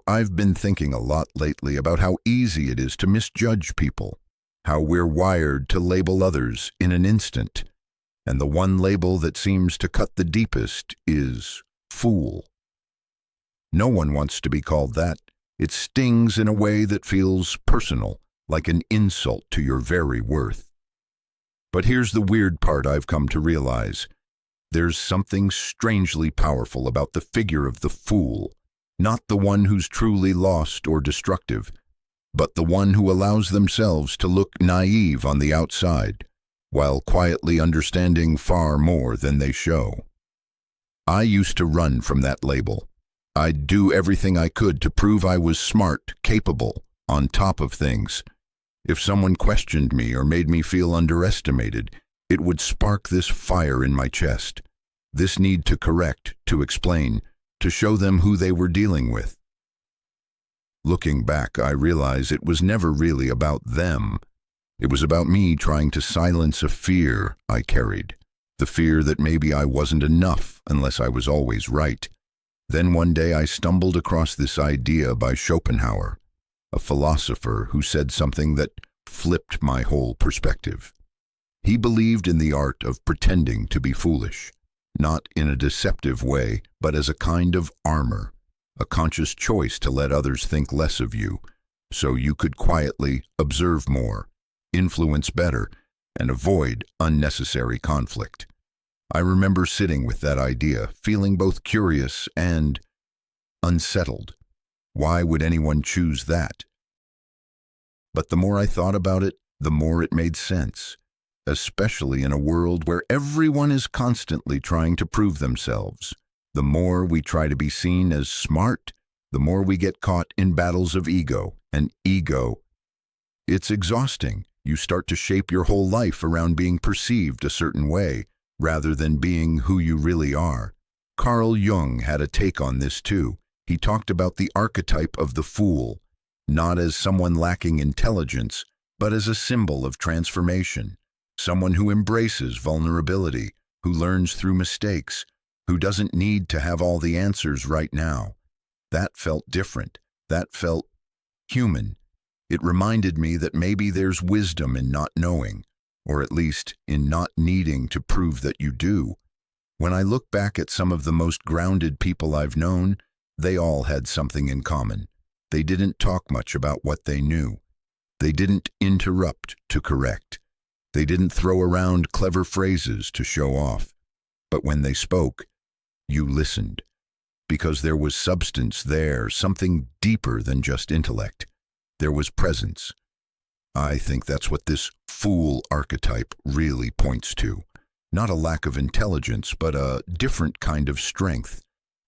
I've been thinking a lot lately about how easy it is to misjudge people, how we're wired to label others in an instant. And the one label that seems to cut the deepest is fool. No one wants to be called that. It stings in a way that feels personal, like an insult to your very worth. But here's the weird part I've come to realize. There's something strangely powerful about the figure of the fool, not the one who's truly lost or destructive, but the one who allows themselves to look naive on the outside, while quietly understanding far more than they show. I used to run from that label. I'd do everything I could to prove I was smart, capable, on top of things. If someone questioned me or made me feel underestimated, it would spark this fire in my chest, this need to correct, to explain, to show them who they were dealing with. Looking back, I realize it was never really about them. It was about me trying to silence a fear I carried, the fear that maybe I wasn't enough unless I was always right. Then one day I stumbled across this idea by Schopenhauer, a philosopher who said something that flipped my whole perspective. He believed in the art of pretending to be foolish, not in a deceptive way, but as a kind of armor, a conscious choice to let others think less of you, so you could quietly observe more, influence better, and avoid unnecessary conflict. I remember sitting with that idea, feeling both curious and unsettled. Why would anyone choose that? But the more I thought about it, the more it made sense, especially in a world where everyone is constantly trying to prove themselves. The more we try to be seen as smart, the more we get caught in battles of ego, and ego, it's exhausting. You start to shape your whole life around being perceived a certain way, rather than being who you really are. Carl Jung had a take on this too. He talked about the archetype of the fool, not as someone lacking intelligence, but as a symbol of transformation, someone who embraces vulnerability, who learns through mistakes, who doesn't need to have all the answers right now. That felt different. That felt human. It reminded me that maybe there's wisdom in not knowing, or at least in not needing to prove that you do. When I look back at some of the most grounded people I've known, they all had something in common. They didn't talk much about what they knew. They didn't interrupt to correct. They didn't throw around clever phrases to show off. But when they spoke, you listened. Because there was substance there, something deeper than just intellect. There was presence. I think that's what this fool archetype really points to. Not a lack of intelligence, but a different kind of strength.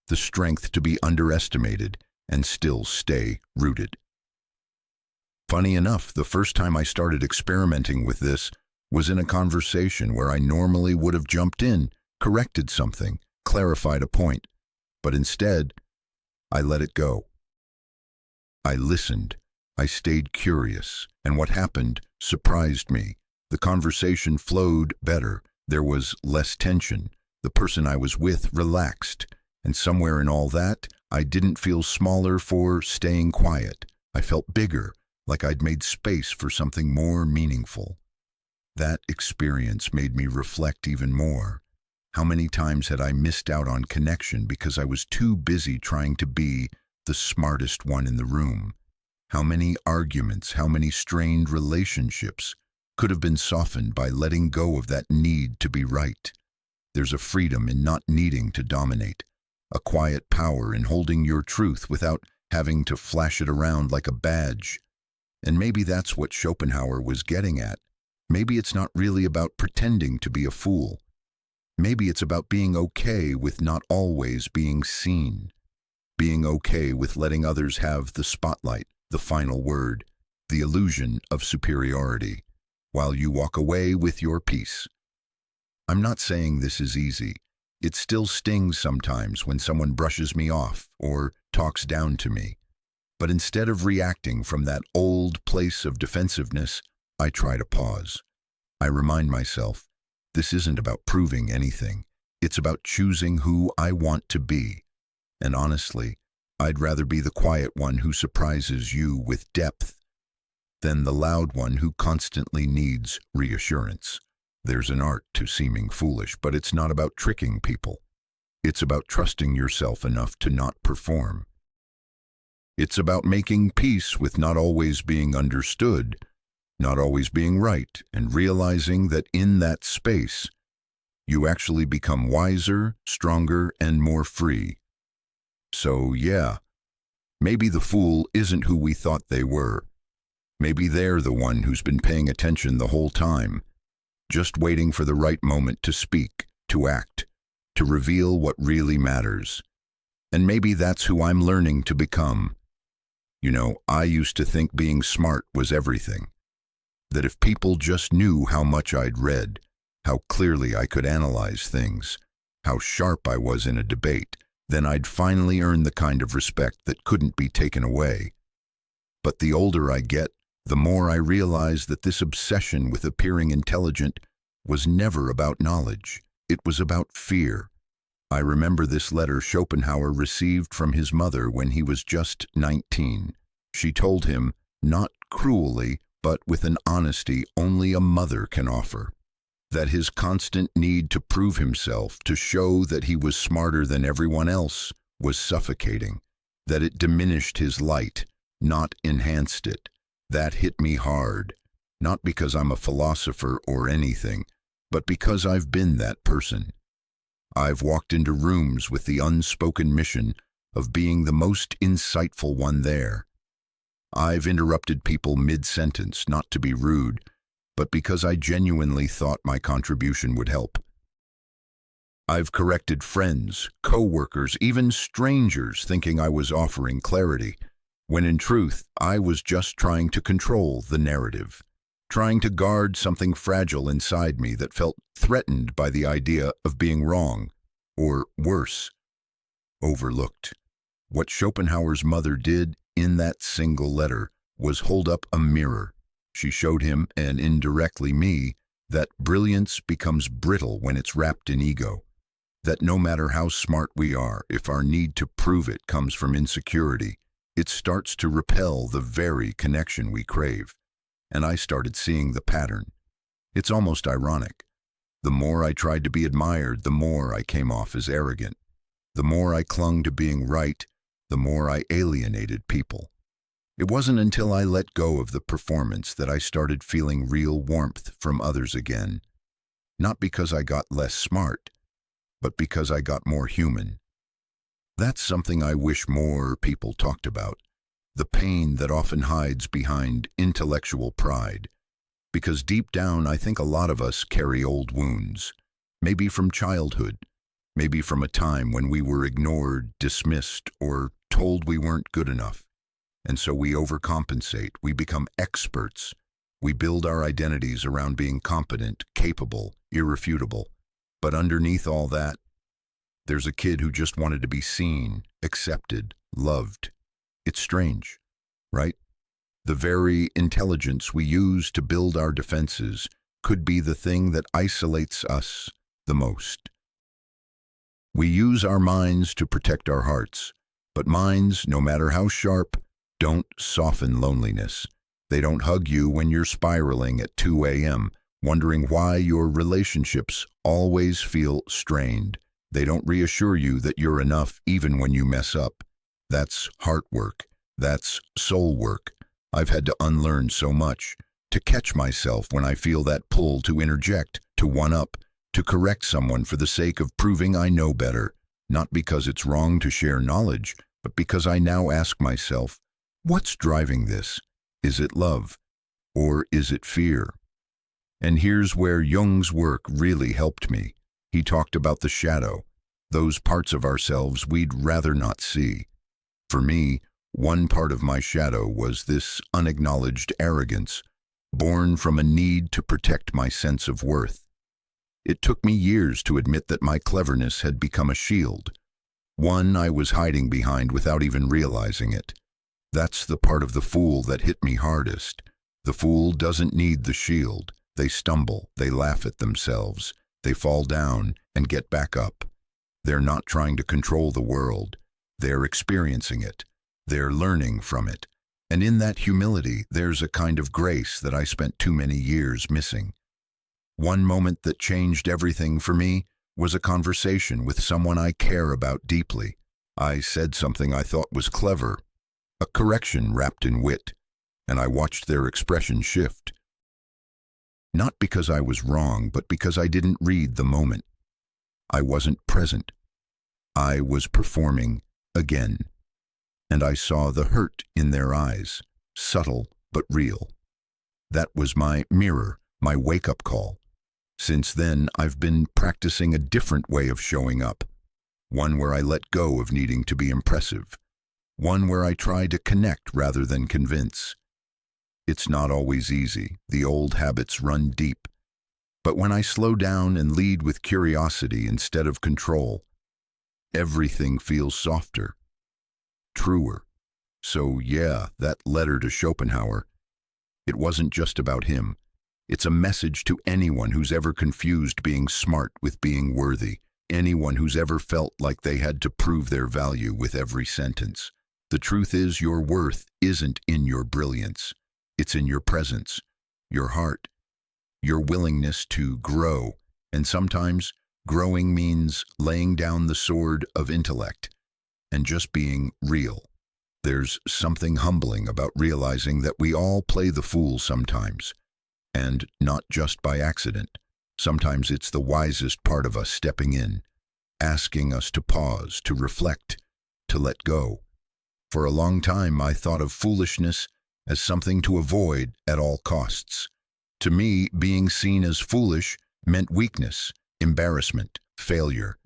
The strength to be underestimated and still stay rooted. Funny enough, the first time I started experimenting with this was in a conversation where I normally would have jumped in, corrected something, clarified a point, but instead, I let it go. I listened. I stayed curious, and what happened surprised me. The conversation flowed better. There was less tension. The person I was with relaxed, and somewhere in all that, I didn't feel smaller for staying quiet. I felt bigger, like I'd made space for something more meaningful. That experience made me reflect even more. How many times had I missed out on connection because I was too busy trying to be the smartest one in the room? How many arguments, how many strained relationships could have been softened by letting go of that need to be right? There's a freedom in not needing to dominate, a quiet power in holding your truth without having to flash it around like a badge. And maybe that's what Schopenhauer was getting at. Maybe it's not really about pretending to be a fool. Maybe it's about being okay with not always being seen, being okay with letting others have the spotlight, the final word, the illusion of superiority, while you walk away with your peace. I'm not saying this is easy. It still stings sometimes when someone brushes me off or talks down to me. But instead of reacting from that old place of defensiveness, I try to pause. I remind myself, this isn't about proving anything. It's about choosing who I want to be. And honestly, I'd rather be the quiet one who surprises you with depth than the loud one who constantly needs reassurance. There's an art to seeming foolish, but it's not about tricking people. It's about trusting yourself enough to not perform. It's about making peace with not always being understood, not always being right, and realizing that in that space, you actually become wiser, stronger, and more free. So yeah, maybe the fool isn't who we thought they were. Maybe they're the one who's been paying attention the whole time, just waiting for the right moment to speak, to act, to reveal what really matters. And maybe that's who I'm learning to become. You know, I used to think being smart was everything. That if people just knew how much I'd read, how clearly I could analyze things, how sharp I was in a debate, then I'd finally earn the kind of respect that couldn't be taken away. But the older I get, the more I realize that this obsession with appearing intelligent was never about knowledge. It was about fear. I remember this letter Schopenhauer received from his mother when he was just 19. She told him, not cruelly, but with an honesty only a mother can offer, that his constant need to prove himself, to show that he was smarter than everyone else, was suffocating, that it diminished his light, not enhanced it. That hit me hard, not because I'm a philosopher or anything, but because I've been that person. I've walked into rooms with the unspoken mission of being the most insightful one there. I've interrupted people mid-sentence, not to be rude, but because I genuinely thought my contribution would help. I've corrected friends, co-workers, even strangers thinking I was offering clarity, when in truth, I was just trying to control the narrative, trying to guard something fragile inside me that felt threatened by the idea of being wrong, or worse, overlooked. What Schopenhauer's mother did in that single letter was hold up a mirror. She showed him, and indirectly me, that brilliance becomes brittle when it's wrapped in ego, that no matter how smart we are, if our need to prove it comes from insecurity, it starts to repel the very connection we crave. And I started seeing the pattern. It's almost ironic. The more I tried to be admired, the more I came off as arrogant. The more I clung to being right, the more I alienated people. It wasn't until I let go of the performance that I started feeling real warmth from others again. Not because I got less smart, but because I got more human. That's something I wish more people talked about, the pain that often hides behind intellectual pride. Because deep down, I think a lot of us carry old wounds, maybe from childhood, maybe from a time when we were ignored, dismissed, or told we weren't good enough. And so we overcompensate, we become experts. We build our identities around being competent, capable, irrefutable. But underneath all that, there's a kid who just wanted to be seen, accepted, loved. It's strange, right? The very intelligence we use to build our defenses could be the thing that isolates us the most. We use our minds to protect our hearts, but minds, no matter how sharp, don't soften loneliness. They don't hug you when you're spiraling at 2 a.m., wondering why your relationships always feel strained. They don't reassure you that you're enough even when you mess up. That's heart work. That's soul work. I've had to unlearn so much, to catch myself when I feel that pull to interject, to one-up, to correct someone for the sake of proving I know better, not because it's wrong to share knowledge, but because I now ask myself, what's driving this? Is it love? Or is it fear? And here's where Jung's work really helped me. He talked about the shadow, those parts of ourselves we'd rather not see. For me, one part of my shadow was this unacknowledged arrogance, born from a need to protect my sense of worth. It took me years to admit that my cleverness had become a shield, one I was hiding behind without even realizing it. That's the part of the fool that hit me hardest. The fool doesn't need the shield. They stumble, they laugh at themselves, they fall down and get back up. They're not trying to control the world. They're experiencing it. They're learning from it. And in that humility, there's a kind of grace that I spent too many years missing. One moment that changed everything for me was a conversation with someone I care about deeply. I said something I thought was clever, a correction wrapped in wit, and I watched their expression shift. Not because I was wrong, but because I didn't read the moment. I wasn't present. I was performing again. And I saw the hurt in their eyes, subtle but real. That was my mirror, my wake-up call. Since then, I've been practicing a different way of showing up, one where I let go of needing to be impressive, one where I try to connect rather than convince. It's not always easy. The old habits run deep. But when I slow down and lead with curiosity instead of control, everything feels softer, truer. So yeah, that letter to Schopenhauer, it wasn't just about him. It's a message to anyone who's ever confused being smart with being worthy, anyone who's ever felt like they had to prove their value with every sentence. The truth is, your worth isn't in your brilliance. It's in your presence, your heart, your willingness to grow. And sometimes growing means laying down the sword of intellect and just being real. There's something humbling about realizing that we all play the fool sometimes, and not just by accident. Sometimes it's the wisest part of us stepping in, asking us to pause, to reflect, to let go. For a long time, I thought of foolishness as something to avoid at all costs. To me, being seen as foolish meant weakness, embarrassment, failure.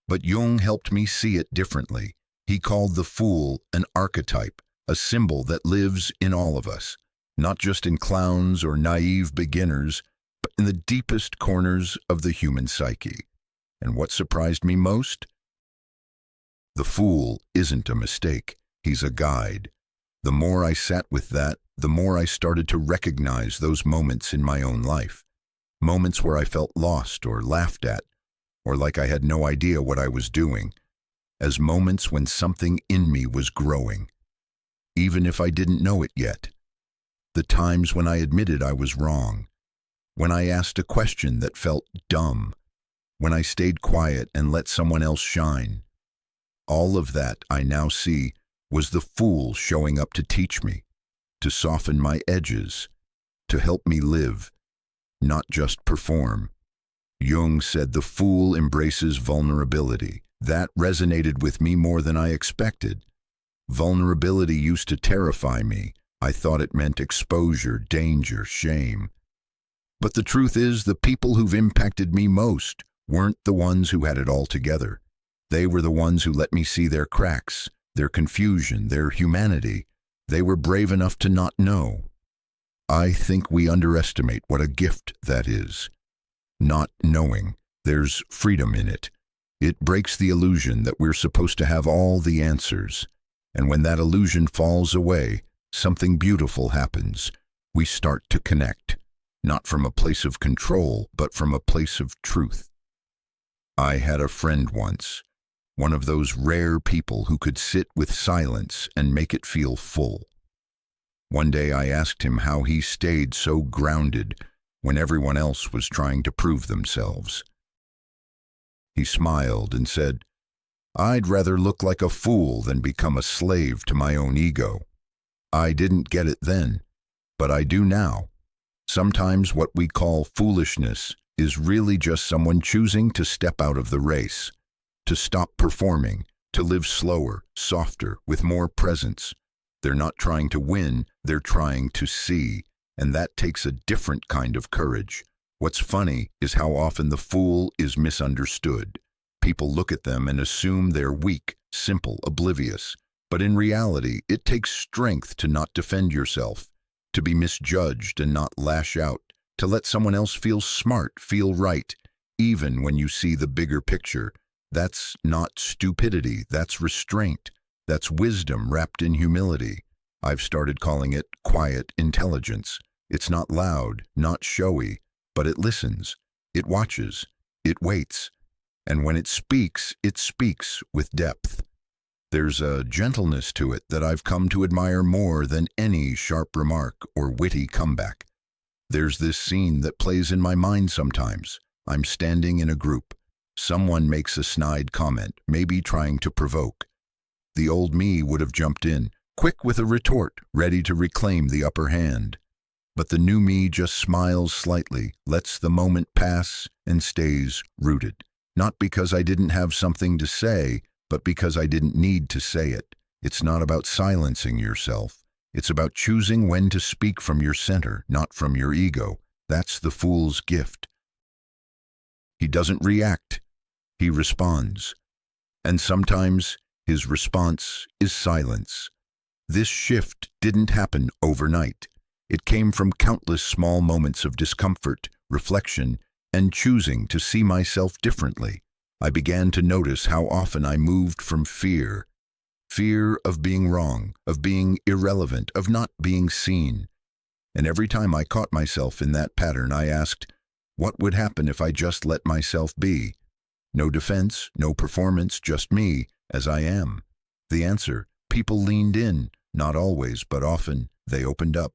But Jung helped me see it differently. He called the fool an archetype, a symbol that lives in all of us, not just in clowns or naive beginners, but in the deepest corners of the human psyche. And what surprised me most? The fool isn't a mistake. He's a guide. The more I sat with that, the more I started to recognize those moments in my own life. Moments where I felt lost or laughed at, or like I had no idea what I was doing, as moments when something in me was growing, even if I didn't know it yet. The times when I admitted I was wrong, when I asked a question that felt dumb, when I stayed quiet and let someone else shine. All of that, I now see, was the fool showing up to teach me, to soften my edges, to help me live, not just perform. Jung said the fool embraces vulnerability. That resonated with me more than I expected. Vulnerability used to terrify me. I thought it meant exposure, danger, shame. But the truth is, the people who've impacted me most weren't the ones who had it all together. They were the ones who let me see their cracks, their confusion, their humanity. They were brave enough to not know. I think we underestimate what a gift that is. Not knowing. There's freedom in it. It breaks the illusion that we're supposed to have all the answers. And when that illusion falls away, something beautiful happens. We start to connect, not from a place of control, but from a place of truth. I had a friend once, one of those rare people who could sit with silence and make it feel full. One day I asked him how he stayed so grounded when everyone else was trying to prove themselves. He smiled and said, "I'd rather look like a fool than become a slave to my own ego." I didn't get it then, but I do now. Sometimes what we call foolishness is really just someone choosing to step out of the race, to stop performing, to live slower, softer, with more presence. They're not trying to win, they're trying to see, and that takes a different kind of courage. What's funny is how often the fool is misunderstood. People look at them and assume they're weak, simple, oblivious. But in reality, it takes strength to not defend yourself, to be misjudged and not lash out, to let someone else feel smart, feel right, even when you see the bigger picture. That's not stupidity, that's restraint, that's wisdom wrapped in humility. I've started calling it quiet intelligence. It's not loud, not showy, but it listens, it watches, it waits, and when it speaks with depth. There's a gentleness to it that I've come to admire more than any sharp remark or witty comeback. There's this scene that plays in my mind sometimes. I'm standing in a group. Someone makes a snide comment, maybe trying to provoke. The old me would have jumped in, quick with a retort, ready to reclaim the upper hand. But the new me just smiles slightly, lets the moment pass, and stays rooted. Not because I didn't have something to say, but because I didn't need to say it. It's not about silencing yourself. It's about choosing when to speak from your center, not from your ego. That's the fool's gift. He doesn't react. He responds. And sometimes his response is silence. This shift didn't happen overnight. It came from countless small moments of discomfort, reflection, and choosing to see myself differently. I began to notice how often I moved from fear of being wrong, of being irrelevant, of not being seen. And every time I caught myself in that pattern, I asked, what would happen if I just let myself be? No defense, no performance, just me, as I am. The answer, people leaned in, not always, but often. They opened up.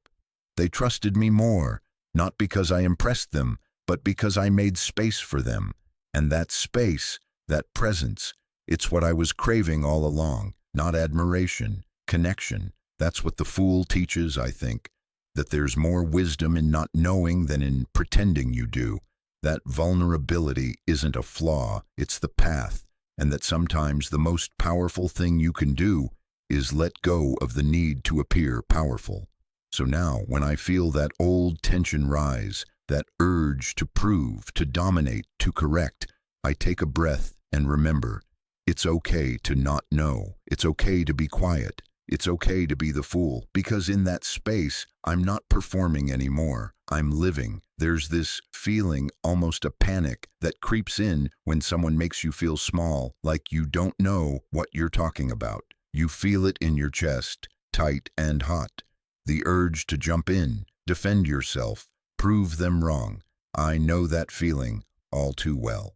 They trusted me more, not because I impressed them, but because I made space for them. And that space, that presence, it's what I was craving all along. Not admiration, connection. That's what the fool teaches, I think. That there's more wisdom in not knowing than in pretending you do. That vulnerability isn't a flaw, it's the path. And that sometimes the most powerful thing you can do is let go of the need to appear powerful. So now, when I feel that old tension rise, that urge to prove, to dominate, to correct, I take a breath and remember, it's okay to not know. It's okay to be quiet. It's okay to be the fool, because in that space, I'm not performing anymore. I'm living. There's this feeling, almost a panic, that creeps in when someone makes you feel small, like you don't know what you're talking about. You feel it in your chest, tight and hot. The urge to jump in, defend yourself, prove them wrong. I know that feeling all too well.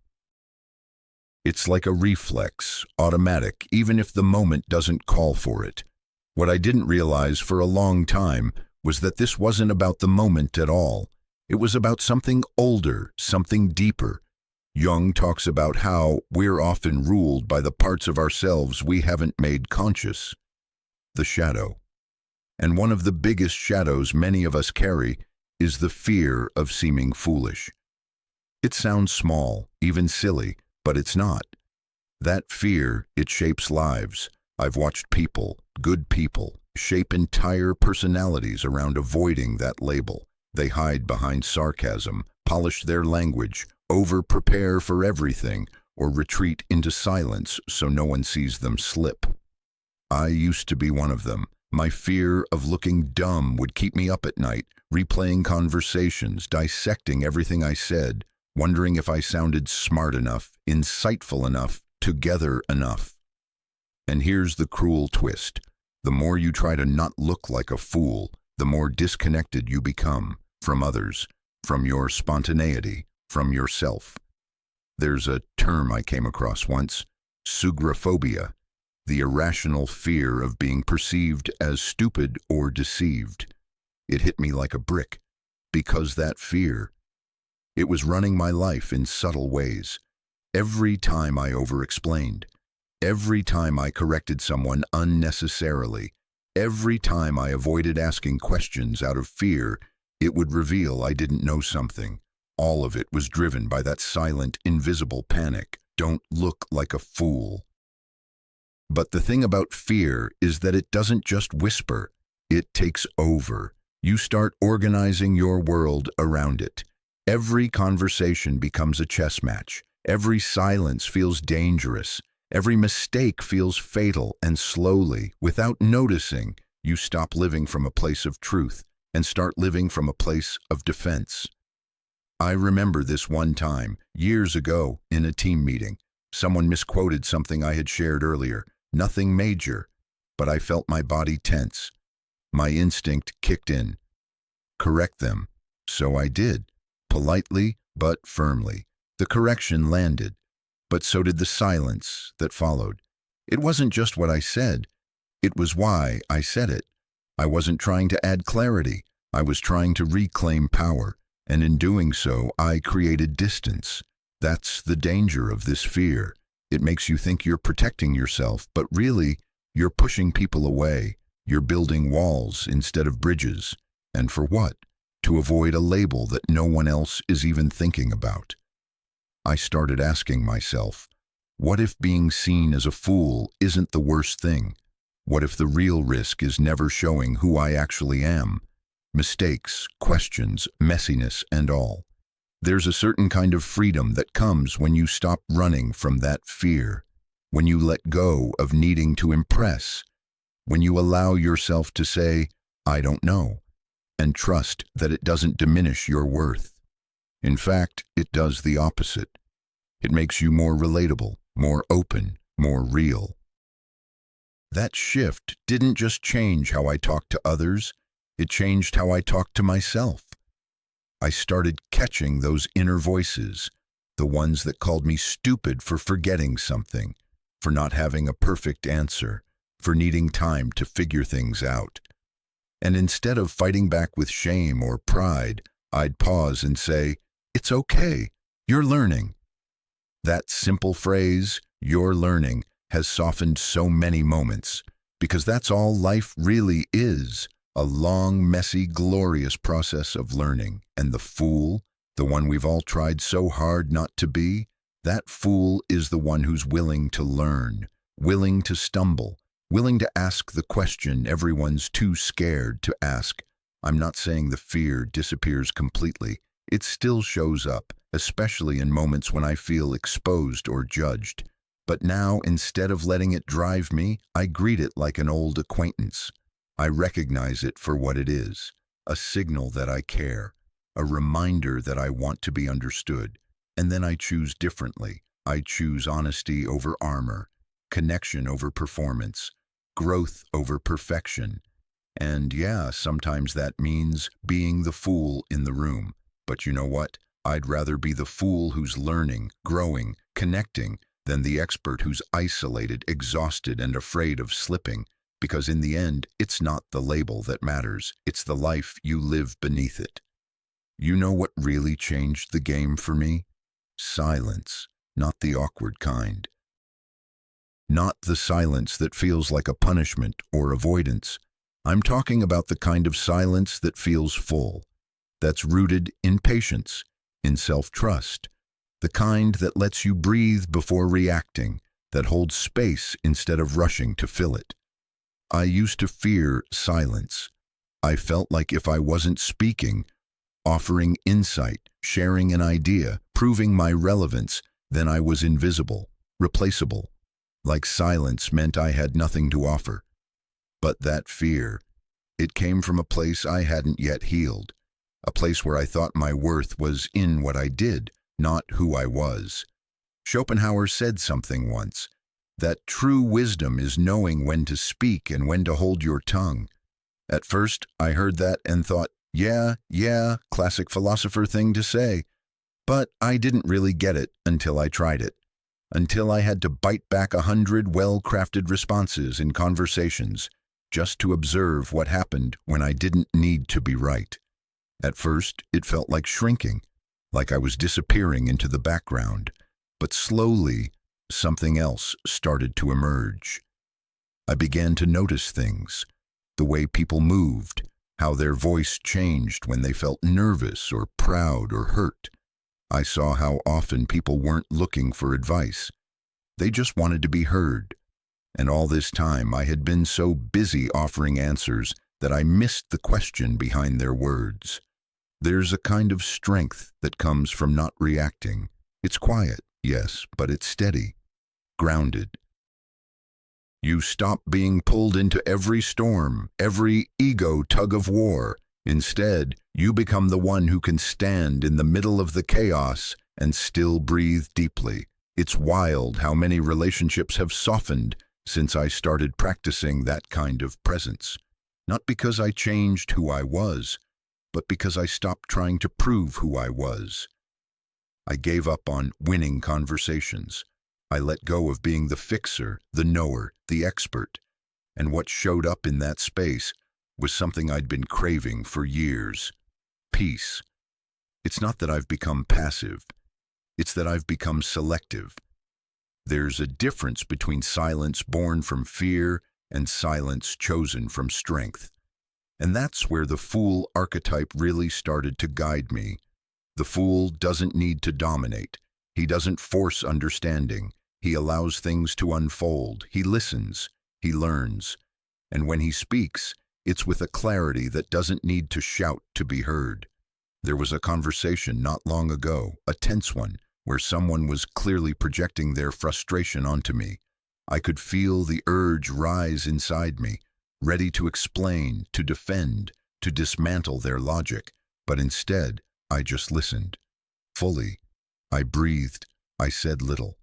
It's like a reflex, automatic, even if the moment doesn't call for it. What I didn't realize for a long time was that this wasn't about the moment at all. It was about something older, something deeper. Jung talks about how we're often ruled by the parts of ourselves we haven't made conscious. The shadow. And one of the biggest shadows many of us carry is the fear of seeming foolish. It sounds small, even silly, but it's not. That fear, it shapes lives. I've watched people, good people, shape entire personalities around avoiding that label. They hide behind sarcasm, polish their language, over-prepare for everything, or retreat into silence so no one sees them slip. I used to be one of them. My fear of looking dumb would keep me up at night, replaying conversations, dissecting everything I said, wondering if I sounded smart enough, insightful enough, together enough. And here's the cruel twist. The more you try to not look like a fool, the more disconnected you become from others, from your spontaneity, from yourself. There's a term I came across once, sugrophobia, the irrational fear of being perceived as stupid or deceived. It hit me like a brick, because that fear, it was running my life in subtle ways. Every time I over-explained, every time I corrected someone unnecessarily, every time I avoided asking questions out of fear, it would reveal I didn't know something. All of it was driven by that silent, invisible panic. Don't look like a fool. But the thing about fear is that it doesn't just whisper, it takes over. You start organizing your world around it. Every conversation becomes a chess match. Every silence feels dangerous. Every mistake feels fatal, and slowly, without noticing, you stop living from a place of truth and start living from a place of defense. I remember this one time, years ago, in a team meeting. Someone misquoted something I had shared earlier. Nothing major, but I felt my body tense. My instinct kicked in. Correct them. So I did, politely but firmly. The correction landed, but so did the silence that followed. It wasn't just what I said, it was why I said it. I wasn't trying to add clarity, I was trying to reclaim power, and in doing so, I created distance. That's the danger of this fear. It makes you think you're protecting yourself, but really, you're pushing people away. You're building walls instead of bridges. And for what? To avoid a label that no one else is even thinking about. I started asking myself, what if being seen as a fool isn't the worst thing? What if the real risk is never showing who I actually am? Mistakes, questions, messiness, and all. There's a certain kind of freedom that comes when you stop running from that fear, when you let go of needing to impress, when you allow yourself to say, I don't know, and trust that it doesn't diminish your worth. In fact, it does the opposite. It makes you more relatable, more open, more real. That shift didn't just change how I talked to others, it changed how I talked to myself. I started catching those inner voices, the ones that called me stupid for forgetting something, for not having a perfect answer, for needing time to figure things out. And instead of fighting back with shame or pride, I'd pause and say, it's okay, you're learning. That simple phrase, you're learning, has softened so many moments, because that's all life really is, a long, messy, glorious process of learning. And the fool, the one we've all tried so hard not to be, that fool is the one who's willing to learn, willing to stumble, willing to ask the question everyone's too scared to ask. I'm not saying the fear disappears completely. It still shows up, especially in moments when I feel exposed or judged. But now, instead of letting it drive me, I greet it like an old acquaintance. I recognize it for what it is, a signal that I care, a reminder that I want to be understood. And then I choose differently. I choose honesty over armor, connection over performance, growth over perfection. And yeah, sometimes that means being the fool in the room. But you know what? I'd rather be the fool who's learning, growing, connecting, than the expert who's isolated, exhausted, and afraid of slipping. Because in the end, it's not the label that matters, it's the life you live beneath it. You know what really changed the game for me? Silence, not the awkward kind. Not the silence that feels like a punishment or avoidance. I'm talking about the kind of silence that feels full, that's rooted in patience, in self-trust, the kind that lets you breathe before reacting, that holds space instead of rushing to fill it. I used to fear silence. I felt like if I wasn't speaking, offering insight, sharing an idea, proving my relevance, then I was invisible, replaceable. Like silence meant I had nothing to offer. But that fear, it came from a place I hadn't yet healed, a place where I thought my worth was in what I did, not who I was. Schopenhauer said something once, that true wisdom is knowing when to speak and when to hold your tongue. At first, I heard that and thought, yeah, classic philosopher thing to say. But I didn't really get it until I tried it. Until I had to bite back 100 well-crafted responses in conversations, just to observe what happened when I didn't need to be right. At first, it felt like shrinking, like I was disappearing into the background. But slowly, something else started to emerge. I began to notice things, the way people moved, how their voice changed when they felt nervous or proud or hurt. I saw how often people weren't looking for advice. They just wanted to be heard. And all this time I had been so busy offering answers that I missed the question behind their words. There's a kind of strength that comes from not reacting. It's quiet, yes, but it's steady, grounded. You stop being pulled into every storm, every ego tug of war. Instead, you become the one who can stand in the middle of the chaos and still breathe deeply. It's wild how many relationships have softened since I started practicing that kind of presence. Not because I changed who I was, but because I stopped trying to prove who I was. I gave up on winning conversations. I let go of being the fixer, the knower, the expert. And what showed up in that space was something I'd been craving for years: peace. It's not that I've become passive, it's that I've become selective. There's a difference between silence born from fear and silence chosen from strength. And that's where the fool archetype really started to guide me. The fool doesn't need to dominate. He doesn't force understanding. He allows things to unfold. He listens. He learns. And when he speaks, it's with a clarity that doesn't need to shout to be heard. There was a conversation not long ago, a tense one, where someone was clearly projecting their frustration onto me. I could feel the urge rise inside me, ready to explain, to defend, to dismantle their logic, but instead, I just listened. Fully. I breathed. I said little.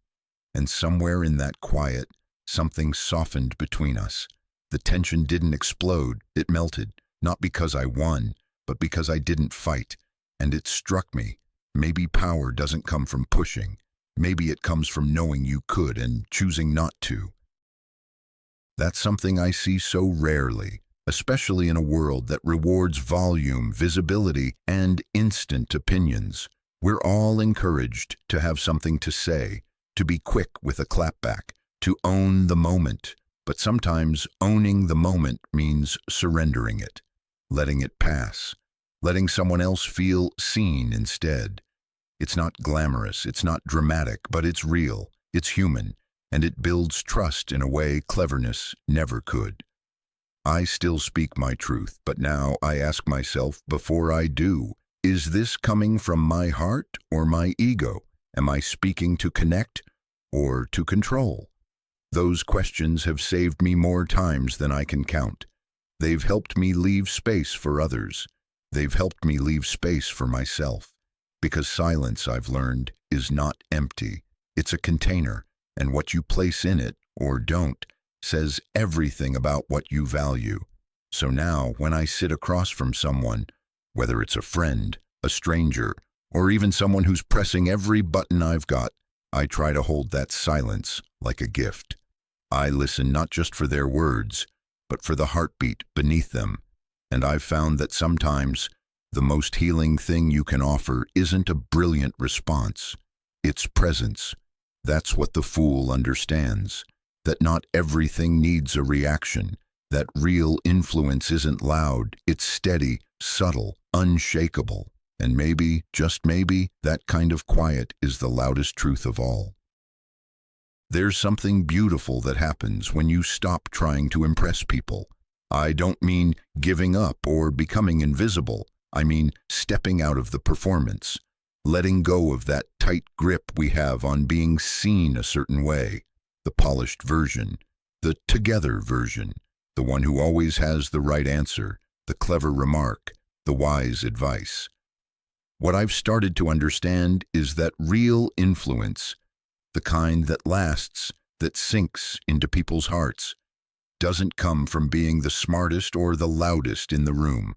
And somewhere in that quiet, something softened between us. The tension didn't explode, it melted, not because I won, but because I didn't fight. And it struck me. Maybe power doesn't come from pushing. Maybe it comes from knowing you could and choosing not to. That's something I see so rarely, especially in a world that rewards volume, visibility, and instant opinions. We're all encouraged to have something to say, to be quick with a clapback, to own the moment. But sometimes owning the moment means surrendering it, letting it pass, letting someone else feel seen instead. It's not glamorous, it's not dramatic, but it's real, it's human, and it builds trust in a way cleverness never could. I still speak my truth, but now I ask myself before I do, is this coming from my heart or my ego? Am I speaking to connect or to control? Those questions have saved me more times than I can count. They've helped me leave space for others. They've helped me leave space for myself. Because silence, I've learned, is not empty. It's a container, and what you place in it, or don't, says everything about what you value. So now, when I sit across from someone, whether it's a friend, a stranger, or even someone who's pressing every button I've got, I try to hold that silence like a gift. I listen not just for their words, but for the heartbeat beneath them. And I've found that sometimes the most healing thing you can offer isn't a brilliant response. It's presence. That's what the fool understands. That not everything needs a reaction. That real influence isn't loud. It's steady, subtle, unshakable. And maybe, just maybe, that kind of quiet is the loudest truth of all. There's something beautiful that happens when you stop trying to impress people. I don't mean giving up or becoming invisible. I mean stepping out of the performance, letting go of that tight grip we have on being seen a certain way, the polished version, the together version, the one who always has the right answer, the clever remark, the wise advice. What I've started to understand is that real influence, the kind that lasts, that sinks into people's hearts, doesn't come from being the smartest or the loudest in the room.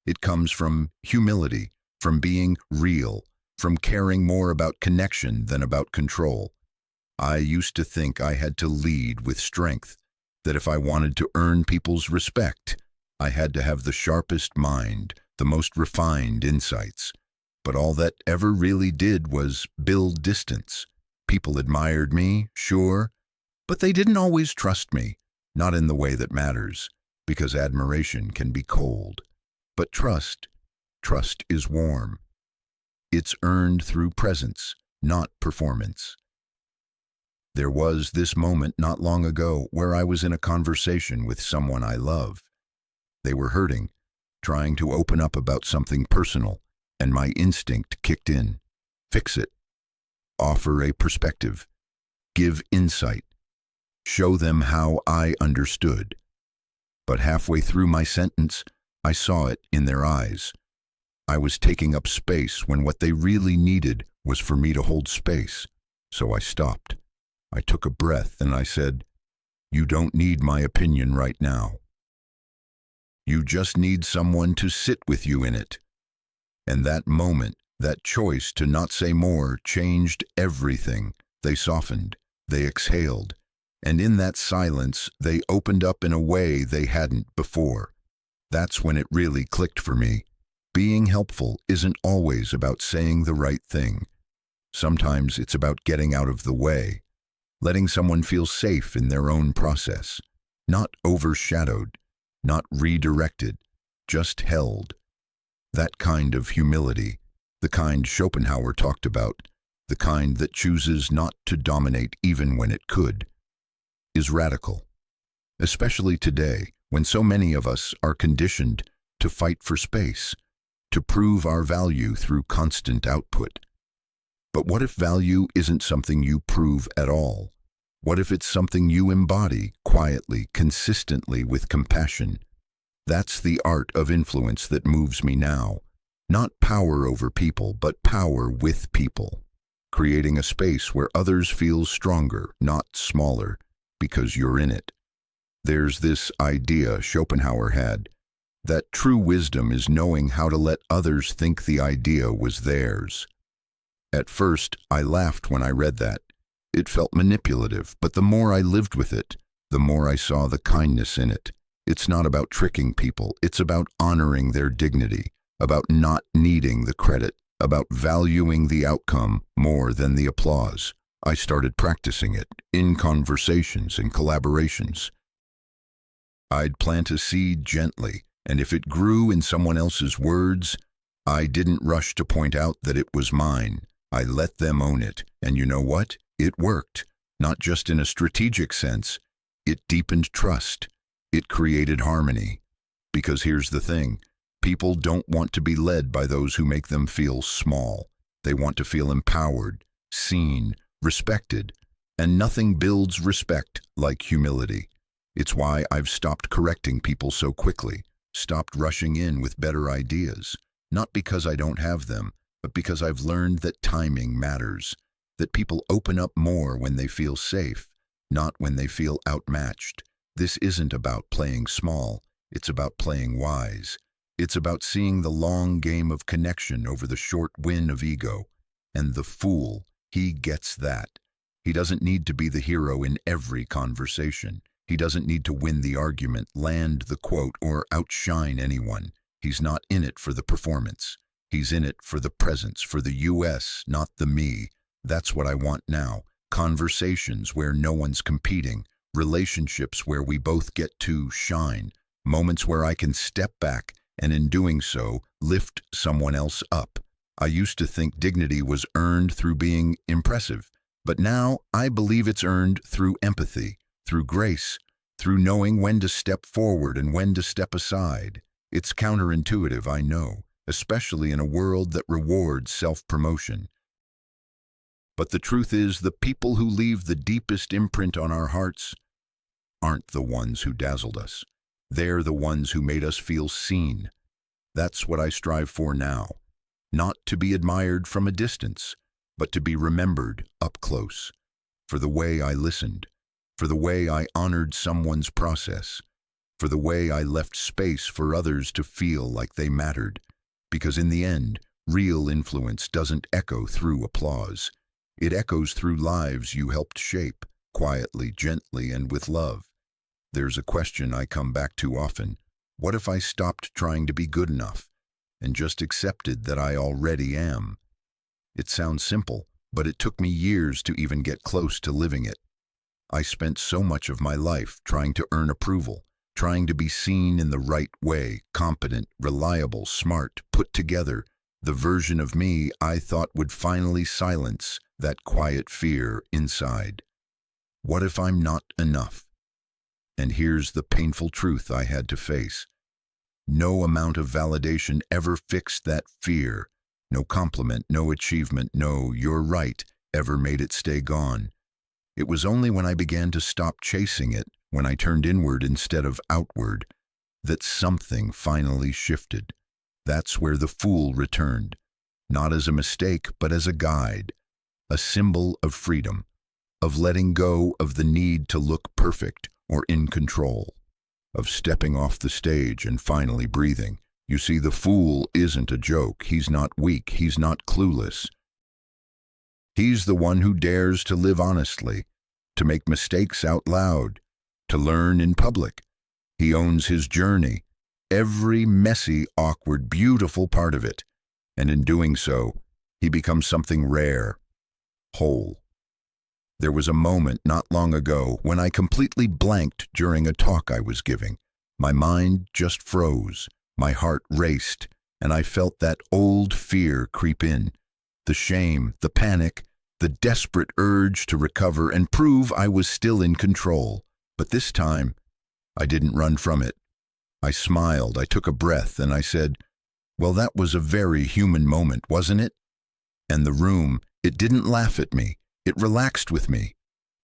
It comes from humility, from being real, from caring more about connection than about control. I used to think I had to lead with strength, that if I wanted to earn people's respect, I had to have the sharpest mind, the most refined insights. But all that ever really did was build distance. People admired me, sure, but they didn't always trust me, not in the way that matters, because admiration can be cold. But trust is warm. It's earned through presence, not performance. There was this moment not long ago where I was in a conversation with someone I love. They were hurting, trying to open up about something personal, and my instinct kicked in. Fix it. Offer a perspective. Give insight. Show them how I understood. But halfway through my sentence, I saw it in their eyes. I was taking up space when what they really needed was for me to hold space. So I stopped. I took a breath and I said, "You don't need my opinion right now. You just need someone to sit with you in it." And that moment, that choice to not say more, changed everything. They softened. They exhaled, and in that silence, they opened up in a way they hadn't before. That's when it really clicked for me. Being helpful isn't always about saying the right thing. Sometimes it's about getting out of the way, letting someone feel safe in their own process, not overshadowed, not redirected, just held. That kind of humility, the kind Schopenhauer talked about, the kind that chooses not to dominate even when it could, is radical. Especially today, when so many of us are conditioned to fight for space, to prove our value through constant output. But what if value isn't something you prove at all? What if it's something you embody quietly, consistently, with compassion? That's the art of influence that moves me now. Not power over people, but power with people. Creating a space where others feel stronger, not smaller, because you're in it. There's this idea Schopenhauer had, that true wisdom is knowing how to let others think the idea was theirs. At first, I laughed when I read that. It felt manipulative, but the more I lived with it, the more I saw the kindness in it. It's not about tricking people, it's about honoring their dignity, about not needing the credit, about valuing the outcome more than the applause. I started practicing it, in conversations and collaborations. I'd plant a seed gently, and if it grew in someone else's words, I didn't rush to point out that it was mine. I let them own it, and you know what? It worked. Not just in a strategic sense. It deepened trust. It created harmony. Because here's the thing. People don't want to be led by those who make them feel small. They want to feel empowered, seen, respected. And nothing builds respect like humility. It's why I've stopped correcting people so quickly, stopped rushing in with better ideas. Not because I don't have them, but because I've learned that timing matters, that people open up more when they feel safe, not when they feel outmatched. This isn't about playing small, it's about playing wise. It's about seeing the long game of connection over the short win of ego. And the fool, he gets that. He doesn't need to be the hero in every conversation. He doesn't need to win the argument, land the quote, or outshine anyone. He's not in it for the performance. He's in it for the presence, for the US, not the me. That's what I want now. Conversations where no one's competing. Relationships where we both get to shine. Moments where I can step back and in doing so, lift someone else up. I used to think dignity was earned through being impressive. But now I believe it's earned through empathy, through grace, through knowing when to step forward and when to step aside. It's counterintuitive, I know, especially in a world that rewards self-promotion. But the truth is, the people who leave the deepest imprint on our hearts aren't the ones who dazzled us. They're the ones who made us feel seen. That's what I strive for now. Not to be admired from a distance, but to be remembered up close. For the way I listened, for the way I honored someone's process, for the way I left space for others to feel like they mattered. Because in the end, real influence doesn't echo through applause. It echoes through lives you helped shape, quietly, gently, and with love. There's a question I come back to often. What if I stopped trying to be good enough and just accepted that I already am? It sounds simple, but it took me years to even get close to living it. I spent so much of my life trying to earn approval, trying to be seen in the right way, competent, reliable, smart, put together, the version of me I thought would finally silence that quiet fear inside. What if I'm not enough? And here's the painful truth I had to face. No amount of validation ever fixed that fear. No compliment, no achievement, no "you're right" ever made it stay gone. It was only when I began to stop chasing it, when I turned inward instead of outward, that something finally shifted. That's where the fool returned. Not as a mistake, but as a guide. A symbol of freedom, of letting go of the need to look perfect or in control, of stepping off the stage and finally breathing. You see, the fool isn't a joke. He's not weak. He's not clueless. He's the one who dares to live honestly, to make mistakes out loud, to learn in public. He owns his journey, every messy, awkward, beautiful part of it. And in doing so, he becomes something rare, whole. There was a moment not long ago when I completely blanked during a talk I was giving. My mind just froze, my heart raced, and I felt that old fear creep in. The shame, the panic, the desperate urge to recover and prove I was still in control. But this time, I didn't run from it. I smiled, I took a breath, and I said, "Well, that was a very human moment, wasn't it?" And the room, it didn't laugh at me. It relaxed with me.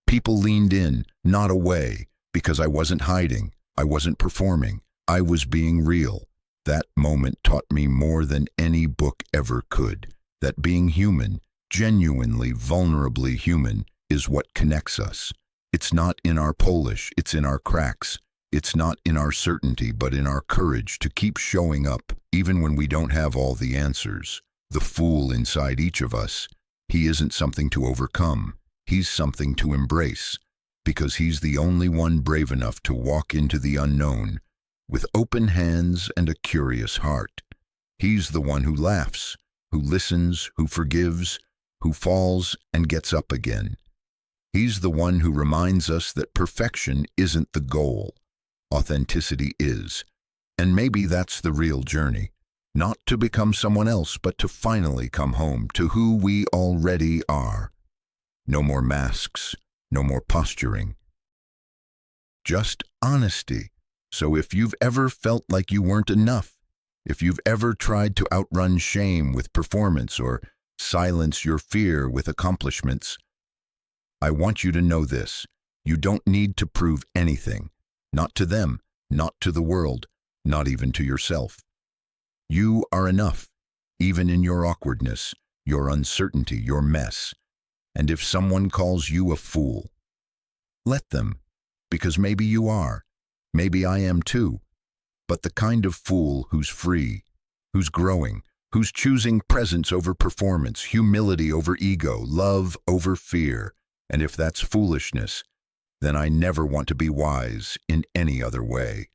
People leaned in, not away, because I wasn't hiding. I wasn't performing. I was being real. That moment taught me more than any book ever could, that being human, genuinely, vulnerably human, is what connects us. It's not in our polish, it's in our cracks. It's not in our certainty, but in our courage to keep showing up, even when we don't have all the answers. The fool inside each of us, he isn't something to overcome. He's something to embrace, because he's the only one brave enough to walk into the unknown with open hands and a curious heart. He's the one who laughs, who listens, who forgives, who falls and gets up again. He's the one who reminds us that perfection isn't the goal. Authenticity is. And maybe that's the real journey. Not to become someone else, but to finally come home to who we already are. No more masks, no more posturing. Just honesty. So if you've ever felt like you weren't enough, if you've ever tried to outrun shame with performance or silence your fear with accomplishments, I want you to know this. You don't need to prove anything. Not to them, not to the world, not even to yourself. You are enough, even in your awkwardness, your uncertainty, your mess. And if someone calls you a fool, let them, because maybe you are, maybe I am too, but the kind of fool who's free, who's growing, who's choosing presence over performance, humility over ego, love over fear. And if that's foolishness, then I never want to be wise in any other way.